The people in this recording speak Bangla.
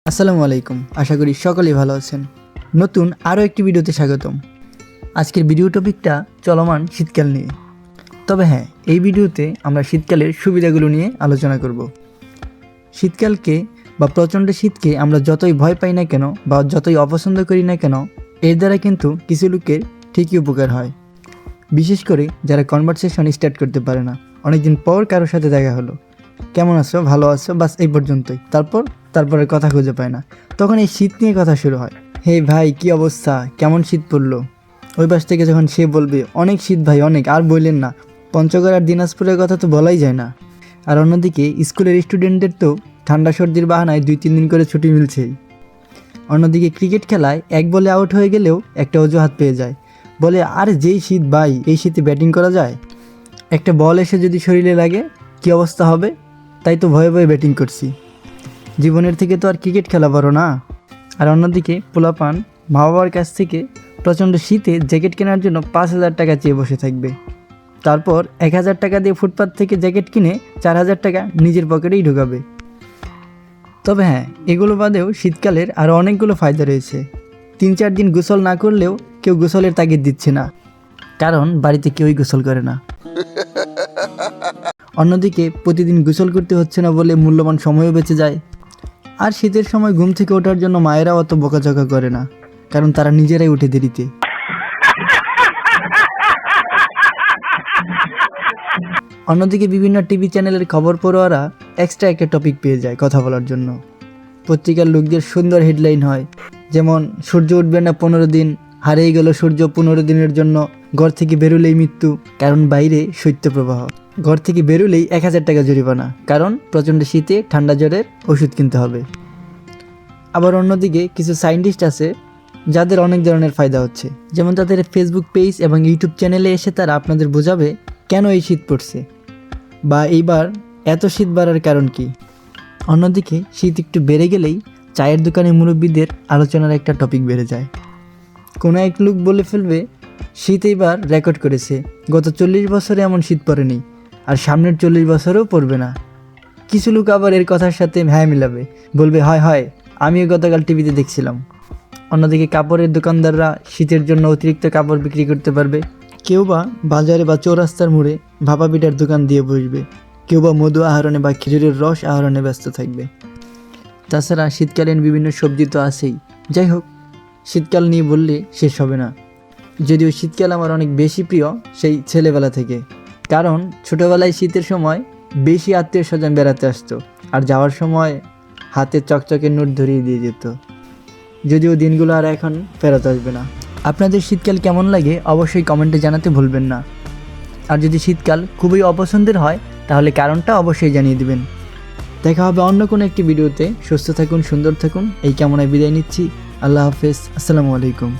আসসালামু আলাইকুম। আশা করি সকলেই ভালো আছেন। নতুন আরও একটি ভিডিওতে স্বাগতম। আজকের ভিডিও টপিকটা চলমান শীতকাল নিয়ে। তবে হ্যাঁ, এই ভিডিওতে আমরা শীতকালের সুবিধাগুলো নিয়ে আলোচনা করব। শীতকালকে বা প্রচণ্ড শীতকে আমরা যতই ভয় পাই না কেন বা যতই অপছন্দ করি না কেন, এর দ্বারা কিন্তু কিছু লোকের ঠিকই উপকার হয়। বিশেষ করে যারা কনভারসেশন স্টার্ট করতে পারে না। অনেকদিন পর কারোর সাথে দেখা হলো, কেমন আছো, ভালো আছো, বাস এই পর্যন্তই। তারপরে কথা খুঁজে পায় না। তখন এই শীত নিয়ে কথা শুরু হয়। হে ভাই, কি অবস্থা, কেমন শীত পড়লো? ওই পাশ থেকে যখন সে বলবে অনেক শীত ভাই, অনেক, আর বললেন না, পঞ্চগড় আর দিনাজপুরের কথা তো বলাই যায় না। আর অন্যদিকে স্কুলের স্টুডেন্টদের তো ঠান্ডা সর্দির বাহানায় 2-3 দিন করে ছুটি মিলছেই। অন্যদিকে ক্রিকেট খেলায় এক বলে আউট হয়ে গেলেও একটা অজুহাত পেয়ে যায়, বলে আর যেই শীত ভাই, এই শীতে ব্যাটিং করা যায়? একটা বল এসে যদি শরীরে লাগে কি অবস্থা হবে? তাই তো ভয়ে ভয়ে ব্যাটিং করছি। জীবনের থেকে তো আর ক্রিকেট খেলা বড় না। আর অন্যদিকে পোলাপান মা বাবার কাছ থেকে প্রচণ্ড শীতে জ্যাকেট কেনার জন্য 5,000 টাকা চেয়ে বসে থাকবে। তারপর 1,000 টাকা দিয়ে ফুটপাত থেকে জ্যাকেট কিনে 4,000 টাকা নিজের পকেটেই ঢোকাবে। তবে হ্যাঁ, এগুলো বাদেও শীতকালের আরও অনেকগুলো ফায়দা রয়েছে। 3-4 দিন গোসল না করলেও কেউ গোসলের তাগিদ দিচ্ছে না, কারণ বাড়িতে কেউই গোসল করে না। অন্যদিকে প্রতিদিন গোসল করতে হচ্ছে না বলে মূল্যবান সময়ও বেঁচে যায়। আর শীতের সময় ঘুম থেকে ওঠার জন্য মায়েরা অত বকাঝকা করে না, কারণ তারা নিজেরাই উঠে দেরিতে। অন্যদিকে বিভিন্ন টিভি চ্যানেলের খবর পড়ুয়ারা এক্সট্রা একটা টপিক পেয়ে যায় কথা বলার জন্য। পত্রিকার লোকদের সুন্দর হেডলাইন হয়, যেমন সূর্য উঠবে না 15 দিন, হারিয়ে গেল সূর্য 15 দিনের জন্য, ঘর থেকে বেরোলেই মৃত্যু, কারণ বাইরে শৈত্যপ্রবাহ, ঘর থেকে বেরোলেই 1,000 টাকা জরিমানা, কারণ প্রচণ্ড শীতে ঠান্ডা জ্বরের ওষুধ কিনতে হবে। আবার অন্যদিকে কিছু সায়েন্টিস্ট আছে যাদের অনেক ধরনের ফায়দা হচ্ছে, যেমন তাদের ফেসবুক পেজ এবং ইউটিউব চ্যানেলে এসে তারা আপনাদের বোঝাবে কেন এই শীত পড়ছে বা এইবার এত শীত বাড়ার কারণ কি। অন্যদিকে শীত একটু বেড়ে গেলেই চায়ের দোকানে মুরব্বীদের আলোচনার একটা টপিক বেড়ে যায়। কোনো এক লোক বলে ফেলবে শীত এইবার রেকর্ড করেছে, গত 40 বছরে এমন শীত পড়েনি, আর সামনের 40 বছরেও পড়বে না। কিছু লোক আবার এর কথার সাথে হ্যাঁ মিলাবে, বলবে হয় হয়, আমিও গতকাল টিভিতে দেখছিলাম। অন্যদিকে কাপড়ের দোকানদাররা শীতের জন্য অতিরিক্ত কাপড় বিক্রি করতে পারবে। কেউ বা বাজারে বা চৌরাস্তার মোড়ে ভাপা পিঠার দোকান দিয়ে বসবে, কেউ বা মধু আহরণে বা খেজুরের রস আহরণে ব্যস্ত থাকবে। তাছাড়া শীতকালীন বিভিন্ন সবজি তো আছেই। যাই হোক, শীতকাল নিয়ে বললে শেষ হবে না। যদিও শীতকাল আমার অনেক বেশি প্রিয় সেই ছেলেবেলা থেকে, কারণ ছোটোবেলায় শীতের সময় বেশি আত্মীয় স্বজন বেড়াতে আসতো, আর যাওয়ার সময় হাতে চকচকে নোট ধরিয়ে দিয়ে যেত। যদিও দিনগুলো আর এখন ফেরত আসবে না। আপনাদের শীতকাল কেমন লাগে অবশ্যই কমেন্টে জানাতে ভুলবেন না। আর যদি শীতকাল খুবই অপছন্দের হয় তাহলে কারণটা অবশ্যই জানিয়ে দিবেন। দেখা হবে অন্য কোনো একটি ভিডিওতে। সুস্থ থাকুন, সুন্দর থাকুন, এই কামনায় বিদায় নিচ্ছি। আল্লাহ হাফেজ। আসসালামু আলাইকুম।